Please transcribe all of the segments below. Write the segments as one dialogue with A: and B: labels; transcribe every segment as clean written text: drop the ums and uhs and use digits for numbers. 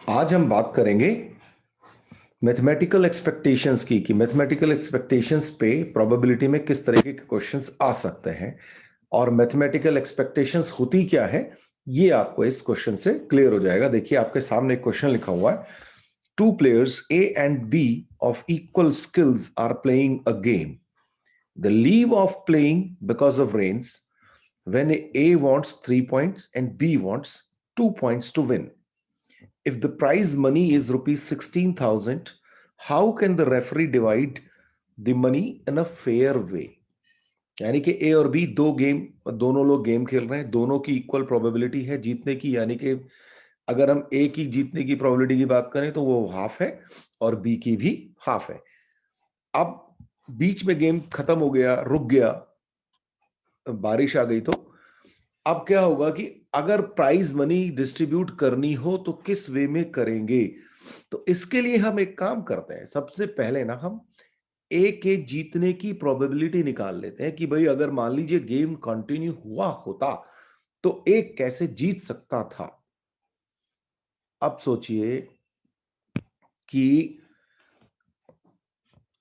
A: आज हम बात करेंगे मैथमेटिकल एक्सपेक्टेशंस की कि मैथमेटिकल एक्सपेक्टेशंस पे प्रोबेबिलिटी में किस तरीके के क्वेश्चंस आ सकते हैं और मैथमेटिकल एक्सपेक्टेशंस होती क्या है, ये आपको इस क्वेश्चन से क्लियर हो जाएगा। देखिए आपके सामने एक क्वेश्चन लिखा हुआ है। Two players A and B of equal skills are playing a game. The leave of playing because of rains when A wants 3 points and B wants 2 points to win. If the prize money is rupees 16,000, how can the referee divide the money in a fair way? यानी कि ए और B दोनों लोग game खेल रहे हैं, दोनों की इक्वल प्रोबेबिलिटी है जीतने की। यानी कि अगर हम ए की जीतने की प्रोबेबिलिटी की बात करें तो वो हाफ है और बी की भी हाफ है। अब बीच में गेम खत्म हो गया, रुक गया, बारिश आ गई, तो अब क्या होगा कि अगर प्राइज मनी डिस्ट्रीब्यूट करनी हो तो किस वे में करेंगे। तो इसके लिए हम एक काम करते हैं, सबसे पहले ना हम ए के जीतने की प्रोबेबिलिटी निकाल लेते हैं कि भाई अगर मान लीजिए गेम कंटिन्यू हुआ होता तो ए कैसे जीत सकता था। अब सोचिए कि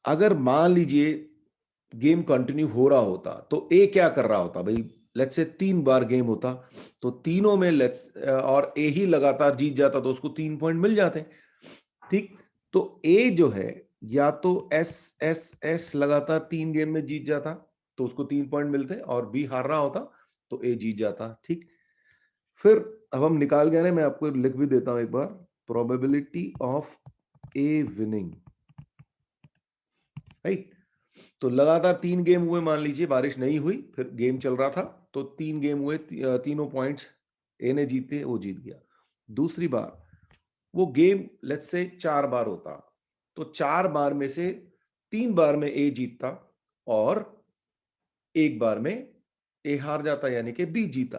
A: अगर मान लीजिए गेम कंटिन्यू हो रहा होता तो ए क्या कर रहा होता भाई। लेट्स से 3 बार गेम होता तो तीनों में और ए ही लगातार जीत जाता तो उसको 3 पॉइंट मिल जाते। ठीक, तो ए जो है या तो एस एस एस लगातार 3 गेम में जीत जाता तो उसको 3 पॉइंट मिलते, और बी हार रहा होता तो ए जीत जाता। ठीक, फिर अब हम निकाल गए ना, मैं आपको लिख भी देता हूं एक बार। Probability of a winning, right. तो लगातार 3 गेम हुए, मान लीजिए बारिश नहीं हुई, फिर गेम चल रहा था तो 3 गेम हुए, तीनों पॉइंट्स ए ने जीते, वो जीत गया। दूसरी बार वो गेम लेट्स से 4 बार होता तो 4 बार में से 3 बार में ए जीतता और 1 बार में ए हार जाता, यानी कि बी जीता।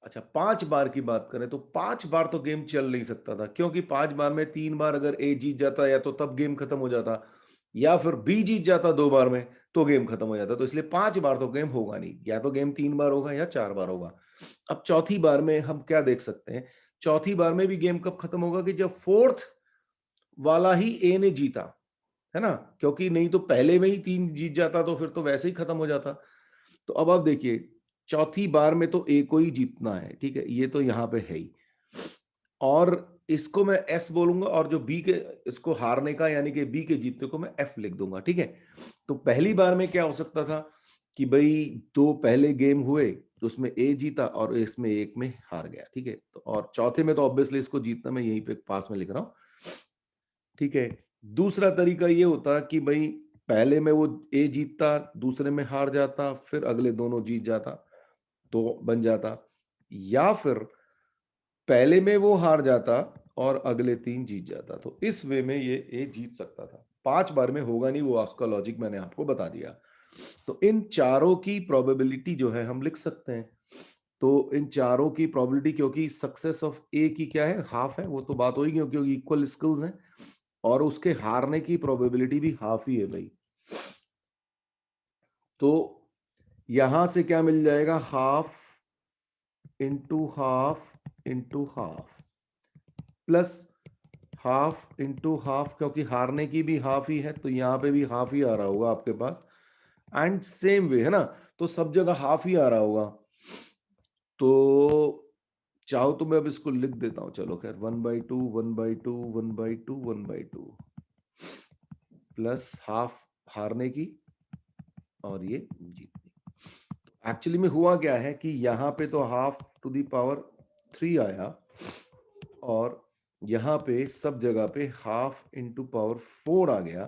A: अच्छा, 5 बार की बात करें तो 5 बार तो गेम चल नहीं सकता था, क्योंकि 5 बार में 3 बार अगर ए जीत जाता या तो तब गेम खत्म हो जाता, या फिर बी जीत जाता 2 बार में तो गेम खत्म हो जाता। तो इसलिए 5 बार तो गेम होगा नहीं, या तो गेम 3 बार होगा या 4 बार होगा। अब चौथी बार में हम क्या देख सकते हैं, चौथी बार में भी गेम कब खत्म होगा कि जब फोर्थ वाला ही ए ने जीता, है ना, क्योंकि नहीं तो पहले में ही 3 जीत जाता तो फिर तो वैसे ही खत्म हो जाता। तो अब आप देखिए, चौथी बार में तो ए को ही जीतना है, ठीक है, ये तो यहां पे है ही, और इसको मैं एस बोलूंगा, और जो बी के इसको हारने का यानी कि बी के जीतने को मैं एफ लिख दूंगा। ठीक है, तो पहली बार में क्या हो सकता था कि भाई दो पहले गेम हुए तो उसमें ए जीता और इसमें एक में हार गया। ठीक है, तो और चौथे में तो ऑब्वियसली इसको जीतना, मैं यहीं पे पास में लिख रहा हूं। ठीक है, दूसरा तरीका ये होता कि भाई पहले में वो ए जीतता, दूसरे में हार जाता, फिर अगले दोनों जीत जाता तो बन जाता, या फिर पहले में वो हार जाता और अगले 3 जीत जाता। तो इस वे में ये ए जीत सकता था। 5 बार में होगा नहीं, वो आपका लॉजिक मैंने आपको बता दिया। तो इन चारों की प्रोबेबिलिटी जो है हम लिख सकते हैं। तो इन चारों की प्रोबेबिलिटी, क्योंकि सक्सेस ऑफ ए की क्या है, हाफ है, वो तो बात होगी क्योंकि इक्वल स्किल्स हैं, और उसके हारने की प्रोबेबिलिटी भी हाफ ही है भाई। तो यहां से क्या मिल जाएगा, half into half plus half into half, क्योंकि हारने की भी हाफ ही है तो यहां पे भी हाफ ही आ रहा होगा आपके पास, एंड सेम वे, है ना, तो सब जगह हाफ ही आ रहा होगा। तो चाहो तो मैं अब इसको लिख देता हूं, चलो खैर, 1/2 1/2 1/2 1/2 प्लस हाफ हारने की और ये जीतने। एक्चुअली में हुआ क्या है कि यहां पे तो हाफ टू द पावर 3 आया, और यहां पे सब जगह पे हाफ इंटू पावर 4 आ गया।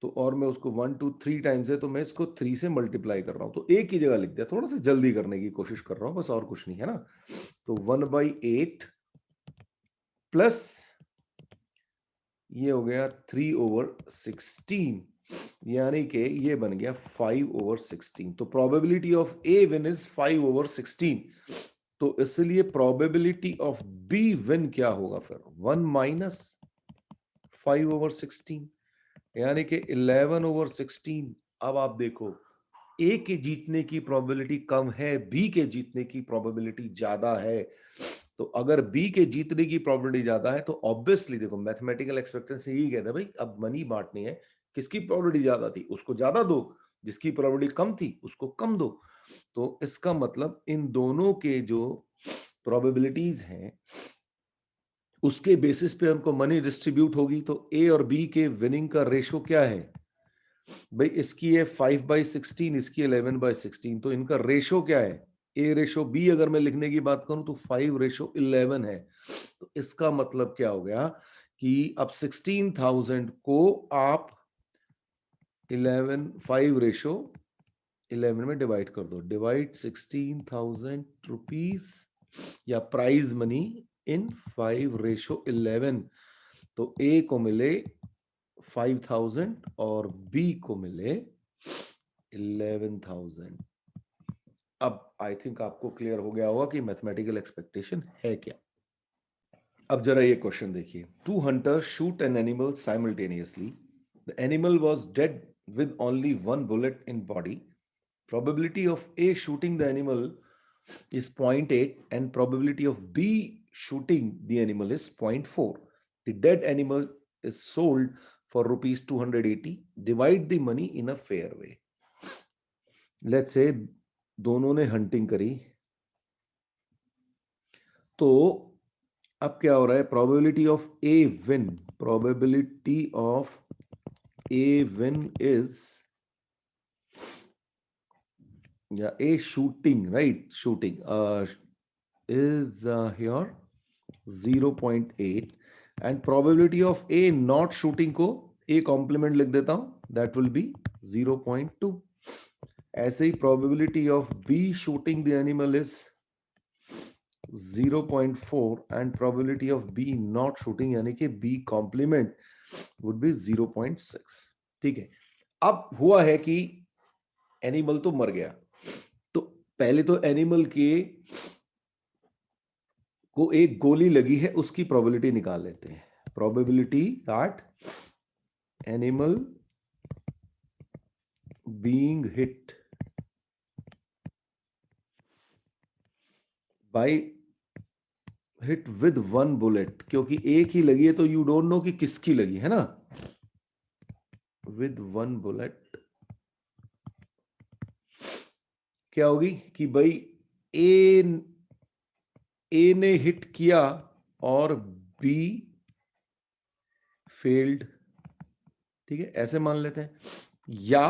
A: तो और मैं उसको 1 2 3 टाइम्स है तो मैं इसको 3 से मल्टीप्लाई कर रहा हूं, तो एक ही जगह लिख दिया, थोड़ा सा जल्दी करने की कोशिश कर रहा हूं बस, और कुछ नहीं है ना। तो 1/8 प्लस ये हो गया 3/16, यानी कि ये बन गया 5/16। तो probability of a win is 5/16। तो इसलिए प्रोबेबिलिटी ऑफ बी विन क्या होगा फिर, 1 माइनस 5/16, यानी कि 11/16। अब आप देखो, ए के जीतने की प्रोबेबिलिटी कम है, बी के जीतने की प्रोबेबिलिटी ज्यादा है। तो अगर बी के जीतने की प्रोबेबिलिटी ज्यादा है तो ऑब्वियसली देखो मैथमेटिकल एक्सपेक्टेंसी यही कहता है भाई अब मनी बांटनी है, किसकी प्रोबेबिलिटी ज्यादा थी उसको ज्यादा दो, जिसकी प्रोबेबिलिटी कम थी उसको कम दो। तो इसका मतलब इन दोनों के जो प्रोबेबिलिटीज हैं उसके बेसिस पे उनको मनी डिस्ट्रीब्यूट होगी। तो ए और बी के विनिंग का रेशो क्या है भाई, इसकी है 5/16, इसकी 11/16, तो इनका रेशो क्या है, ए रेशो बी अगर मैं लिखने की बात करूं तो 5/11 है। तो इसका मतलब क्या हो गया कि अब 16,000 को आप 5/11 में डिवाइड कर दो, डिवाइड 16,000 रुपीज या प्राइज मनी इन 5/11। तो ए को मिले 5,000 और बी को मिले 11,000। अब आई थिंक आपको क्लियर हो गया होगा कि मैथमेटिकल एक्सपेक्टेशन है क्या। अब जरा ये क्वेश्चन देखिए, 2 hunters shoot an animal simultaneously, the animal was dead with only one bullet in body. Probability of A shooting the animal is 0.8 and probability of B shooting the animal is 0.4. The dead animal is sold for rupees 280. Divide the money in a fair way. Let's say दोनों ने hunting करी, तो अब क्या हो रहा है, probability of a win, probability of a win is, या a shooting, right, shooting is here 0.8 and probability of A not shooting को A complement लिख देता हूं, that will be 0.2. ऐसे ही probability of B shooting the animal is 0.4 and probability of B not shooting यानी कि B complement would be 0.6. ठीक है, अब हुआ है कि एनिमल तो मर गया, तो पहले तो एनिमल के को एक गोली लगी है उसकी प्रोबेबिलिटी निकाल लेते हैं। Probability that animal being hit by hit with one bullet, क्योंकि एक ही लगी है तो यू डोंट नो कि किसकी लगी है ना, विद वन बुलेट क्या होगी कि भाई ए ने हिट किया और बी फेल्ड, ठीक है, ऐसे मान लेते हैं, या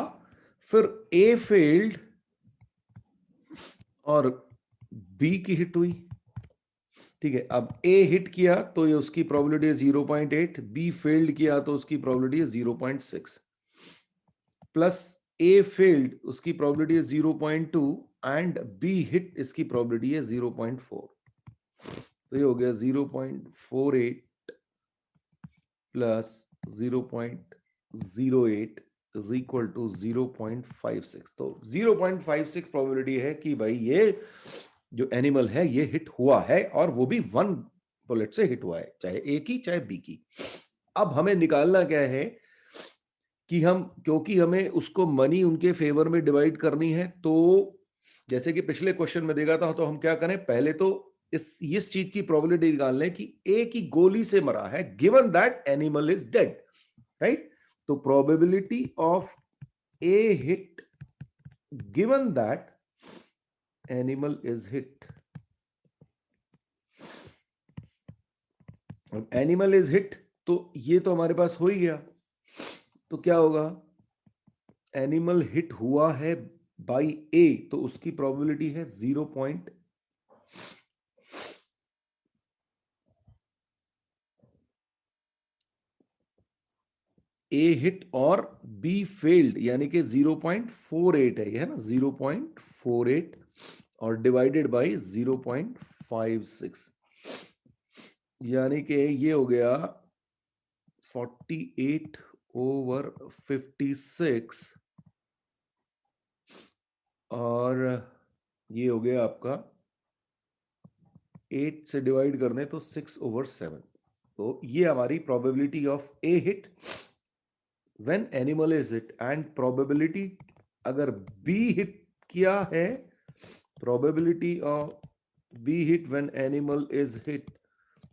A: फिर ए फेल्ड और बी की हिट हुई, ठीक है। अब ए हिट किया तो ये उसकी प्रोबेबिलिटी है 0.8, बी फेल्ड किया तो उसकी प्रोबेबिलिटी है 0.6, प्लस ए फेल्ड उसकी प्रोबेबिलिटी है 0.2 एंड बी हिट इसकी प्रोबेबिलिटी है 0.4। तो ये हो गया 0.48 प्लस 0.08 इज इक्वल टू 0.56। तो 0.56 प्रोबेबिलिटी है कि भाई ये जो एनिमल है ये हिट हुआ है, और वो भी वन बुलेट से हिट हुआ है, चाहे ए की चाहे बी की। अब हमें निकालना क्या है कि हम, क्योंकि हमें उसको मनी उनके फेवर में डिवाइड करनी है, तो जैसे कि पिछले क्वेश्चन में देखा था, तो हम क्या करें, पहले तो इस चीज की प्रोबेबिलिटी निकाल लें कि ए की गोली से मरा है, given that animal is dead, right. तो probability of a hit given that animal is hit, animal is hit, तो ये तो हमारे पास हो ही गया। तो क्या होगा, एनिमल हिट हुआ है बाय ए, तो उसकी प्रोबेबिलिटी है 0. ए हिट और बी फेल्ड यानी कि 0.48 है, ये है ना 0.48 और डिवाइडेड बाय 0.56 यानी कि ये हो गया 48/56 और ये हो गया आपका 8 से डिवाइड करने तो 6/7। तो ये हमारी probability of a hit when animal is hit, and probability अगर बी हिट किया है, probability of be hit when animal is hit,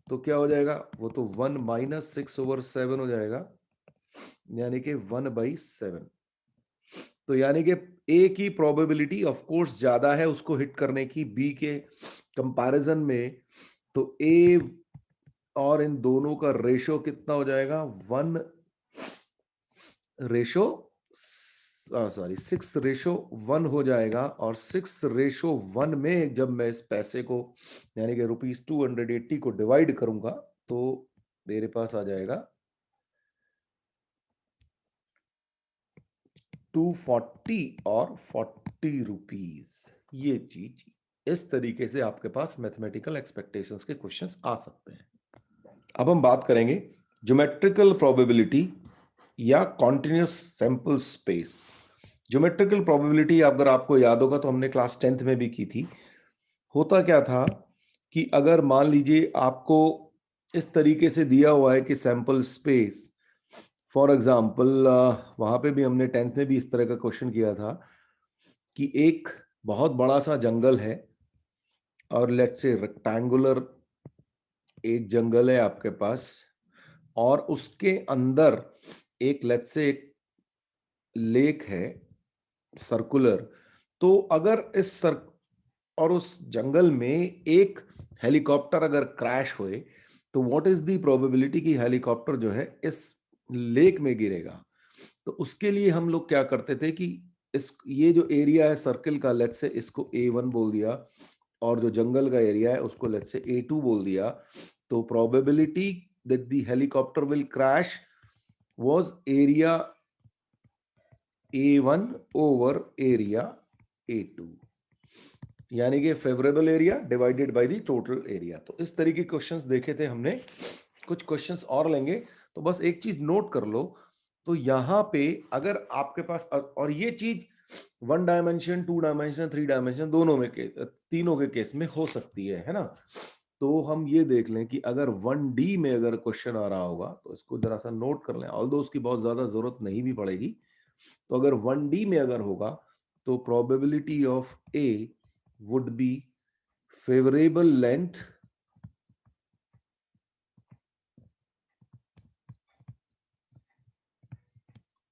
A: तो क्या हो जाएगा, वो तो 1 माइनस 6/7 हो जाएगा, यानी कि 1/7। तो यानी कि ए की प्रोबेबिलिटी ऑफ कोर्स ज्यादा है उसको हिट करने की बी के कंपैरिजन में, तो ए और इन दोनों का रेशो कितना हो जाएगा, 1 रेशो सॉरी 6:1 हो जाएगा। और 6:1 में जब मैं इस पैसे को यानी कि ₹280 को डिवाइड करूंगा तो मेरे पास आ जाएगा 240 और 40 रुपीज। ये चीज, इस तरीके से आपके पास मैथमेटिकल एक्सपेक्टेशंस के क्वेश्चंस आ सकते हैं। अब हम बात करेंगे ज्योमेट्रिकल प्रोबेबिलिटी या continuous sample space. Geometrical probability अगर आपको याद होगा तो हमने क्लास 10th में भी की थी। होता क्या था कि अगर मान लीजिए आपको इस तरीके से दिया हुआ है कि सैंपल स्पेस, फॉर एग्जाम्पल वहां पे भी हमने 10th में भी इस तरह का क्वेश्चन किया था कि एक बहुत बड़ा सा जंगल है और लेट्स से रेक्टेंगुलर एक जंगल है आपके पास, और उसके अंदर एक लेट्स से एक लेक है सर्कुलर। तो अगर इस सर और उस जंगल में एक हेलीकॉप्टर अगर क्रैश होए तो व्हाट इज द प्रोबेबिलिटी कि हेलीकॉप्टर जो है इस लेक में गिरेगा। तो उसके लिए हम लोग क्या करते थे कि इस ये जो एरिया है सर्कल का, लेट्स से इसको A1 बोल दिया, और जो जंगल का एरिया है उसको लेट्स से A2 बोल दिया। तो probability that the helicopter will crash was area A1 over area A2, यानी कि favourable area divided by the total area. तो इस तरीके के क्वेश्चंस देखे थे हमने। कुछ क्वेश्चंस और लेंगे, तो बस एक चीज नोट कर लो। तो यहां पे अगर आपके पास और ये चीज 1 डायमेंशन, 2 डायमेंशन, 3 डायमेंशन दोनों में के तीनों के केस में हो सकती है ना। तो हम ये देख लें कि अगर 1D में अगर क्वेश्चन आ रहा होगा तो इसको जरा सा नोट कर लें, ऑल्दो उसकी बहुत ज्यादा जरूरत नहीं भी पड़ेगी। तो अगर 1D में अगर होगा तो probability of A would be favorable length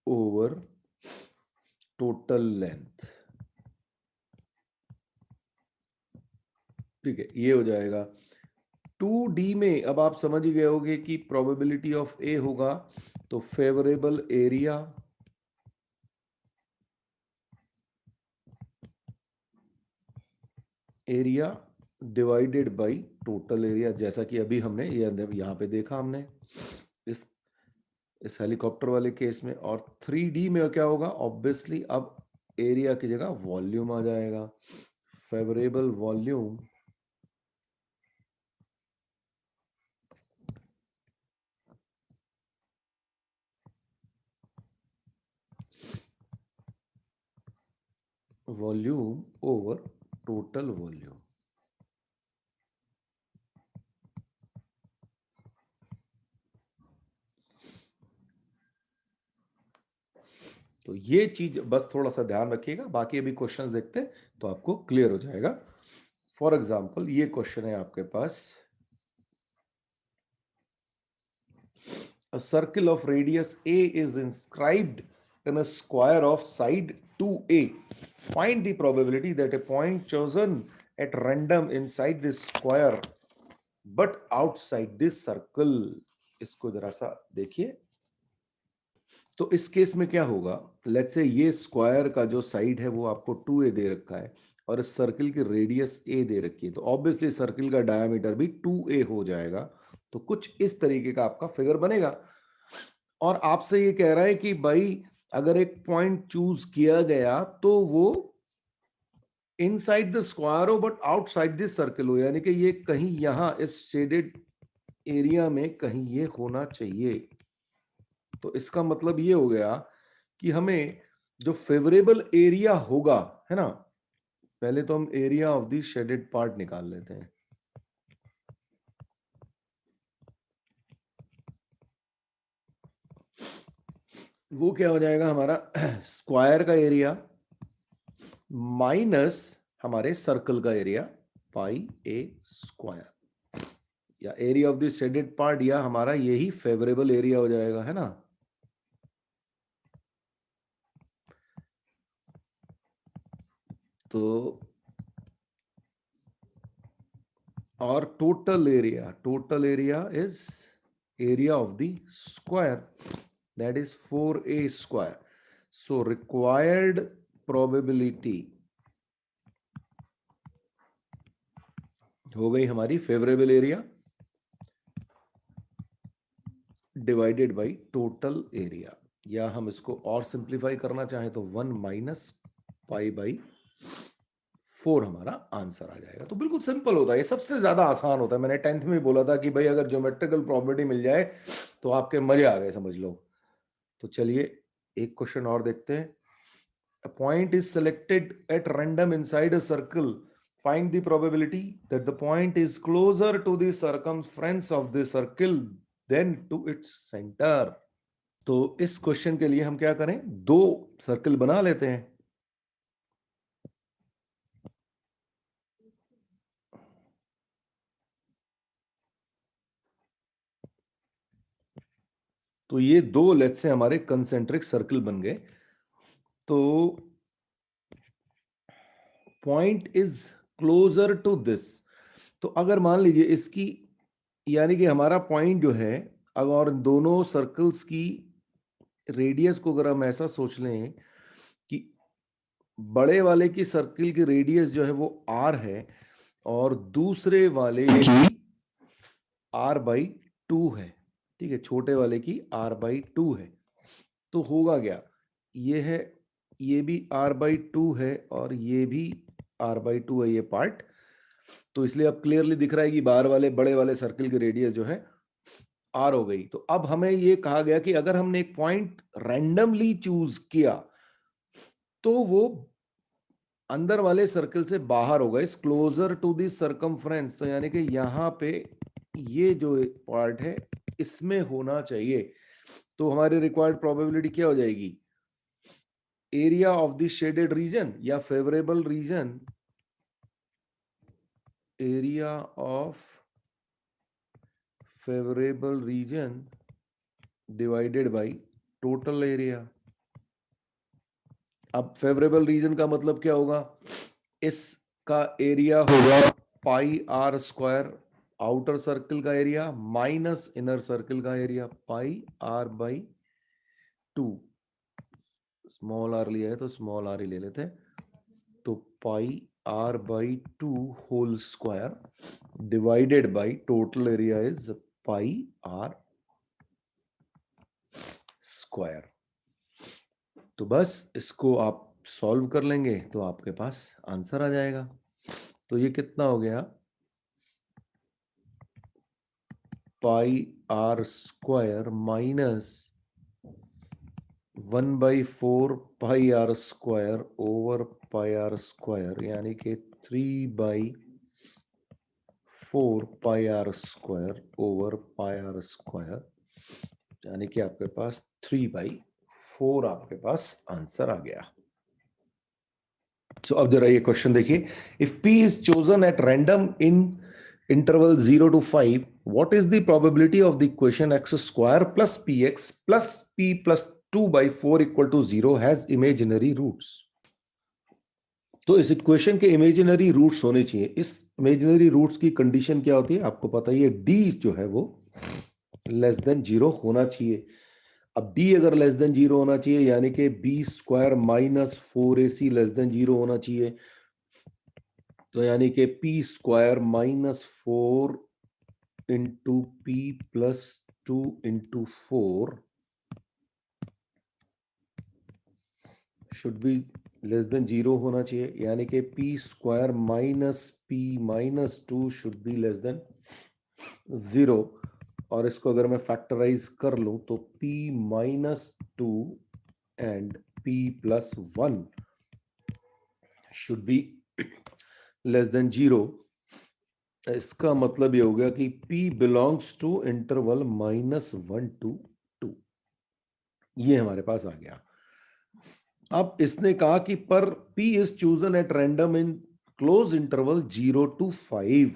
A: over total length। ठीक है, ये हो जाएगा 2D में। अब आप समझ ही गए होगे कि प्रोबेबिलिटी ऑफ ए होगा तो favourable area area divided by total area, जैसा कि अभी हमने ये यहां पे देखा हमने इस इस हेलीकॉप्टर वाले केस में। और 3D में क्या होगा, ऑब्वियसली अब एरिया की जगह वॉल्यूम आ जाएगा। Favourable volume volume over total volume. तो ये चीज बस थोड़ा सा ध्यान रखिएगा, बाकी अभी क्वेश्चंस देखते हैं तो आपको क्लियर हो जाएगा। फॉर एग्जांपल ये क्वेश्चन है आपके पास, a circle of radius a is inscribed in a square of side 2a, find the probability that a point chosen at random inside this square but outside this circle। इसको जरा सा देखिए। तो इस case में क्या होगा, लेट्स से ये स्क्वायर का जो साइड है वो आपको 2a दे रखा है और इस सर्किल की रेडियस a दे रखी है, तो ऑब्वियसली सर्किल का डायमीटर भी 2a हो जाएगा। तो कुछ इस तरीके का आपका फिगर बनेगा। और आपसे ये कह रहा है कि भाई अगर एक पॉइंट चूज किया गया तो वो इनसाइड द स्क्वायर हो बट आउटसाइड दिस सर्कल हो, यानी कि ये कहीं यहां इस शेडेड एरिया में कहीं ये होना चाहिए। तो इसका मतलब ये हो गया कि हमें जो फेवरेबल एरिया होगा, है ना, पहले तो हम area of the shaded part निकाल लेते हैं। वो क्या हो जाएगा हमारा स्क्वायर का एरिया माइनस हमारे सर्कल का एरिया। पाई ए स्क्वायर, या area of the shaded part, या हमारा यही फेवरेबल एरिया हो जाएगा, है ना। तो और total area is area of the square, that is 4a square. So required probability हो गई हमारी favourable area divided by total area, या हम इसको और सिंप्लीफाई करना चाहें तो 1 माइनस पाई बाई 4 हमारा आंसर आ जाएगा। तो बिल्कुल सिंपल होता है, ये सबसे ज्यादा आसान होता है। मैंने 10th में बोला था कि भाई अगर ज्योमेट्रिकल प्रॉपर्टी मिल जाए तो आपके मजे आ गए, समझ लो। तो चलिए एक क्वेश्चन और देखते हैं। A point is selected at random inside a circle. Find the probability that the point is closer to the circumference of the circle than to its center. तो इस क्वेश्चन के लिए हम क्या करें, दो सर्कल बना लेते हैं। तो ये दो लेट्स से हमारे कंसेंट्रिक सर्कल बन गए। तो point is closer to this, तो अगर मान लीजिए इसकी, यानी कि हमारा पॉइंट जो है, अगर दोनों सर्कल्स की रेडियस को अगर हम ऐसा सोच लें कि बड़े वाले की सर्कल की रेडियस जो है वो r है और दूसरे वाले की r/2 है, ठीक है, छोटे वाले की r/2 है, तो होगा क्या, ये है, ये भी r/2 है और ये भी r/2 है, ये पार्ट। तो इसलिए अब क्लियरली दिख रहा है कि बाहर वाले बड़े वाले सर्कल की रेडियस जो है r हो गई। तो अब हमें ये कहा गया कि अगर हमने एक पॉइंट रैंडमली चूज किया तो वो अंदर वाले सर्कल से बाहर होगा, इस क्लोजर टू द सर्कमफ्रेंस, तो यानी कि यहां पे ये जो पार्ट है इसमें होना चाहिए। तो हमारी रिक्वायर्ड प्रोबेबिलिटी क्या हो जाएगी, area of the shaded region या favourable region, area of favourable region divided by total area. अब फेवरेबल रीजन का मतलब क्या होगा, इसका एरिया होगा pi R square, outer circle का एरिया माइनस इनर सर्कल का area, pi R by 2, small R लिया है तो स्मॉल आर ही ले लेते हैं, तो pi R by 2 whole square divided by total area is pi R square. तो बस इसको आप सॉल्व कर लेंगे तो आपके पास आंसर आ जाएगा। तो ये कितना हो गया, pi R square minus 1/4 pi R square over pi R square, यानी कि 3/4 pi R square over pi R square, यानी कि आपके पास 3/4 आपके पास आंसर आ गया। So अब जरा ये क्वेश्चन देखिए, if P is chosen at random in interval 0 to 5, what is the probability of the equation x square plus px plus p plus 2/4 equal to 0 has imaginary roots? तो इस equation के imaginary roots होने चाहिए। इस imaginary roots की condition क्या होती है आपको पता ही है, d जो है वो लेस देन 0 होना चाहिए। अब d अगर लेस देन 0 होना चाहिए, यानी कि b square minus 4ac less than 0 होना चाहिए, तो यानी कि p square minus 4 into p plus 2 into 4 should be less than 0 होना चाहिए, यानी कि p square minus p minus 2 should be less than 0। और इसको अगर मैं फैक्टराइज कर लूं तो p minus 2 and p plus 1 should be less than 0। इसका मतलब ये हो गया कि p belongs to interval -1 to 2, ये हमारे पास आ गया। अब इसने कहा कि पर p is chosen at random in close interval 0 to 5।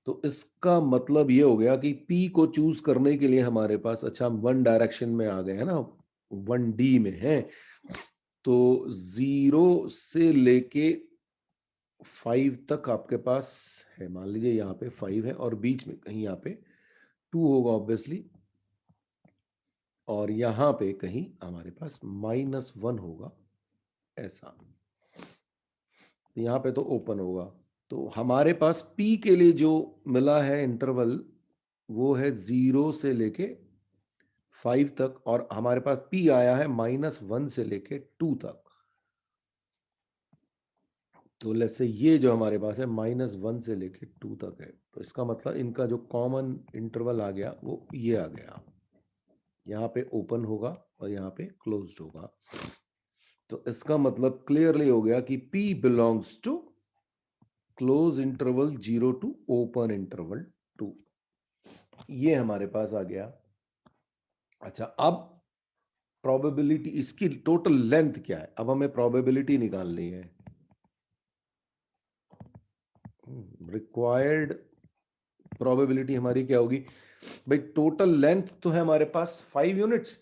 A: तो इसका मतलब ये हो गया कि P को चूज करने के लिए हमारे पास, अच्छा हम वन डायरेक्शन में आ गए हैं ना, 1D में है, तो 0 से लेके 5 तक आपके पास है। मान लीजिए यहाँ पे 5 है और बीच में कहीं यहाँ पे 2 होगा ऑब्वियसली, और यहाँ पे कहीं हमारे पास -1 होगा ऐसा। यहाँ पे तो ओपन होगा। तो हमारे पास P के लिए जो मिला है इंटरवल वो है 0 से लेके 5 तक, और हमारे पास P आया है -1 से लेके 2 तक। तो लेट्स से ये जो हमारे पास है -1 से लेके 2 तक है, तो इसका मतलब इनका जो कॉमन इंटरवल आ गया वो ये आ गया, यहाँ पे ओपन होगा और यहाँ पे क्लोज्ड होगा। तो इसका मतलब क्लियरली हो गया कि P belongs to close interval 0 to open interval 2। ये हमारे पास आ गया। अच्छा, अब प्रोबेबिलिटी, इसकी टोटल लेंथ क्या है, अब हमें प्रोबेबिलिटी निकालनी है। रिक्वायर्ड प्रोबेबिलिटी हमारी क्या होगी भाई, टोटल लेंथ तो है हमारे पास 5 यूनिट्स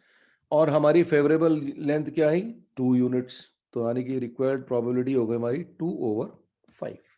A: और हमारी फेवरेबल लेंथ क्या है 2 यूनिट्स, तो यानी कि रिक्वायर्ड प्रोबेबिलिटी हो गई हमारी 2/5।